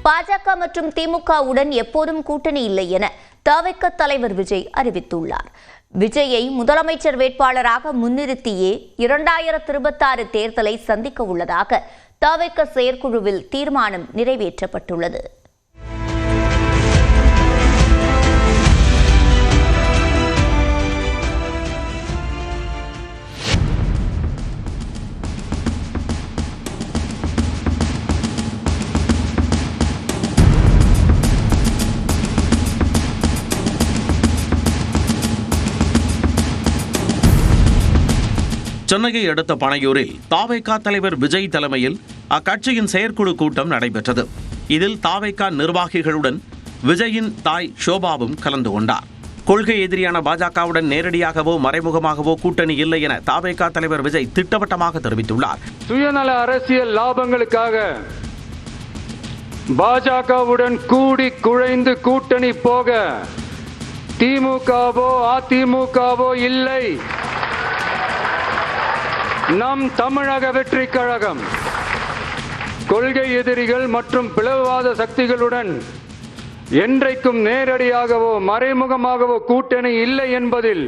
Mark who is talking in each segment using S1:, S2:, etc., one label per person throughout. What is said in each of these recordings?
S1: பாஜக மற்றும் திமுகவுடன் எப்போதும் கூட்டணி இல்லை என தவிக தலைவர் விஜய் அறிவித்துள்ளார். விஜயை முதலமைச்சர் வேட்பாளராக முன்னிறுத்தியே 2026 தேர்தலை சந்திக்க உள்ளதாக தவிக செயற்குழுவில் தீர்மானம் நிறைவேற்றப்பட்டுள்ளது.
S2: சென்னையை அடுத்த பனையூரில் தவிக தலைவர் விஜய் தலைமையில் அக்கட்சியின் செயற்குழு கூட்டம் நடைபெற்றது. இதில் தவிக நிர்வாகிகளுடன் விஜயின் தாய் ஷோபாவும் கலந்து கொண்டார். கொள்கை எதிரியான பாஜகவுடன் நேரடியாகவோ மறைமுகமாகவோ கூட்டணி இல்லை என தவிக தலைவர் விஜய் திட்டவட்டமாக தெரிவித்துள்ளார்.
S3: சுயநல அரசியல் லாபங்களுக்காக பாஜகவுடன் கூடி குழைந்து கூட்டணி போக திமுகவோ அதிமுகவோ இல்லை. நம் தமிழக வெற்றி கழகம் கொள்கை எதிரிகள் மற்றும் பிளவுவாத சக்திகளுடன் என்றைக்கும் நேரடியாகவோ மறைமுகமாகவோ கூட்டணி இல்லை என்பதில்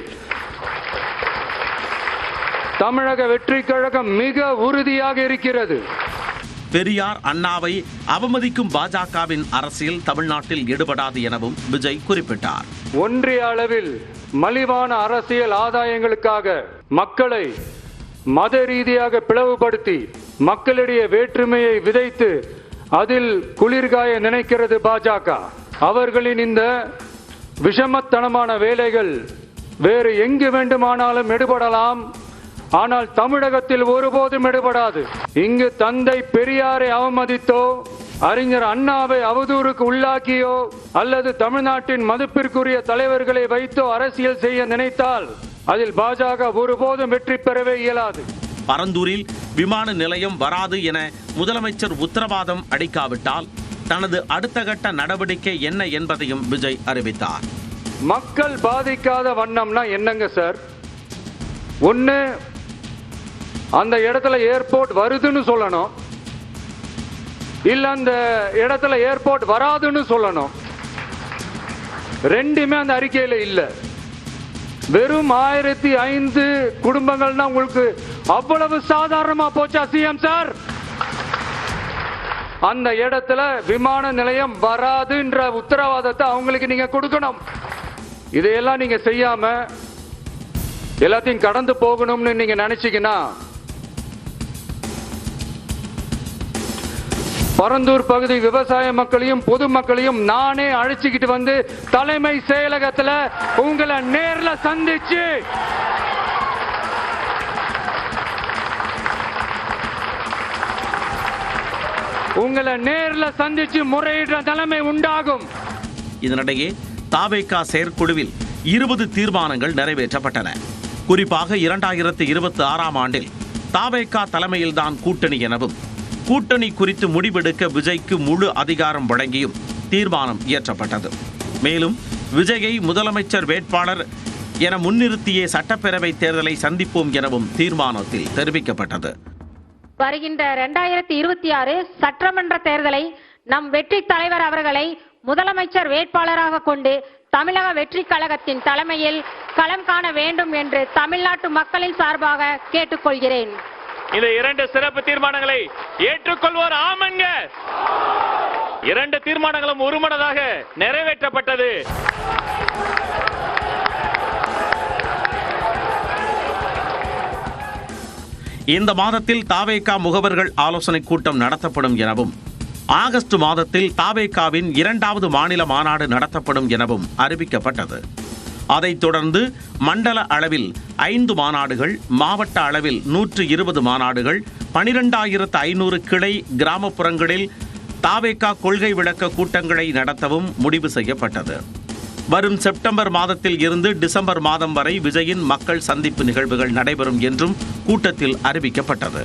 S3: தமிழக வெற்றி கழகம் மிக உறுதியாக இருக்கிறது.
S2: பெரியார் அண்ணாவை அவமதிக்கும் பாஜகவின் அரசியல் தமிழ்நாட்டில் ஈடுபடாது எனவும் விஜய் குறிப்பிட்டார்.
S3: ஒன்றிய அளவில் மலிவான அரசியல் ஆதாயங்களுக்காக மக்களை மத ரீதியாக பிளவுபடுத்தி மக்களிடையே வேற்றுமையை விதைத்து அதில் குளிர்காய நினைக்கிறது பாஜக. அவர்களின் இந்த விஷமத்தனமான வேலைகள் வேறு எங்கு வேண்டுமானாலும் எடுபடலாம், ஆனால் தமிழகத்தில் ஒருபோதும் எடுபடாது. இங்கு தந்தை பெரியாரை அவமதித்தோ அறிஞர் அண்ணாவை அவதூறுக்கு உள்ளாக்கியோ அல்லது தமிழ்நாட்டின் மதிப்பிற்குரிய தலைவர்களை வைத்தோ அரசியல் செய்ய நினைத்தால் அதில் பாஜக ஒருபோதும் வெற்றி பெறவே இயலாது.
S2: பரந்தூரில் விமான நிலையம் வராது என முதலமைச்சர் உத்தரவாதம் அளிக்காவிட்டால் தனது அடுத்த கட்ட நடவடிக்கை என்ன என்பதையும் விஜய் அறிவித்தார்.
S3: மக்கள் பாதிக்காத வண்ணம்னா என்னங்க சார்? ஒண்ணு அந்த இடத்துல ஏர்போர்ட் வருதுன்னு சொல்லணும், இல்ல அந்த இடத்துல ஏர்போர்ட் வராதுன்னு சொல்லணும். ரெண்டுமே அந்த அறிக்கையில இல்ல. வெறும் 1005 குடும்பங்கள்னா உங்களுக்கு அவ்வளவு சாதாரணமா போச்சா சிஎம் சார்? அந்த இடத்துல விமான நிலையம் வராதுன்ற உத்தரவாதத்தை அவங்களுக்கு நீங்க கொடுக்கணும். இதையெல்லாம் நீங்க செய்யாம எல்லாத்தையும் கடந்து போகணும்னு நீங்க நினைச்சீங்கன்னா பரந்தூர் பகுதி விவசாய மக்களையும் பொதுமக்களையும் நானே அழைச்சிக்கிட்டு வந்து தலைமை செயலகத்துல உங்களை நேர்ல சந்திச்சு முறையிடுற நிலைமை உண்டாகும்.
S2: இதனிடையே தவிக செயற்குழுவில் 20 தீர்மானங்கள் நிறைவேற்றப்பட்டன. குறிப்பாக 2026 ஆண்டில் தவிக தலைமையில்தான் கூட்டணி எனவும் கூட்டணி குறித்து முடிவெடுக்க விஜய்க்கு முழு அதிகாரம் வழங்கியும் தீர்மானம் இயற்றப்பட்டது. மேலும் விஜயை முதலமைச்சர் வேட்பாளர் என முன்னிறுத்தியே சட்டப்பேரவை தேர்தலை சந்திப்போம் எனவும் தீர்மானத்தில் தெரிவிக்கப்பட்டது.
S4: வருகின்ற 2026 சட்டமன்ற தேர்தலை நம் வெற்றி தலைவர் அவர்களை முதலமைச்சர் வேட்பாளராக கொண்டு தமிழக வெற்றி கழகத்தின் தலைமையில் களம் காண வேண்டும் என்று தமிழ்நாட்டு மக்களின் சார்பாக கேட்டுக்கொள்கிறேன்.
S5: இந்த 2 சிறப்பு தீர்மானங்களை ஏற்றுக்கொள்வோர் ஆமன்க. 2 தீர்மானங்களும் ஒருமனதாக நிறைவேற்றப்பட்டது.
S2: இந்த மாதத்தில் தவிக முகவர்கள் ஆலோசனை கூட்டம் நடத்தப்படும் எனவும் ஆகஸ்ட் மாதத்தில் தவிகவின் 2வது மாநில மாநாடு நடத்தப்படும் எனவும் அறிவிக்கப்பட்டது. அதைத் தொடர்ந்து மண்டல அளவில் 5 மாநாடுகள், மாவட்ட அளவில் 120 மாநாடுகள், 12,500 கிளை கிராமப்புறங்களில் தவிக கொள்கை விளக்க கூட்டங்களை நடத்தவும் முடிவு செய்யப்பட்டது. வரும் செப்டம்பர் மாதத்தில் இருந்து டிசம்பர் மாதம் வரை விஜயின் மக்கள் சந்திப்பு நிகழ்வுகள் நடைபெறும் என்றும் கூட்டத்தில் அறிவிக்கப்பட்டது.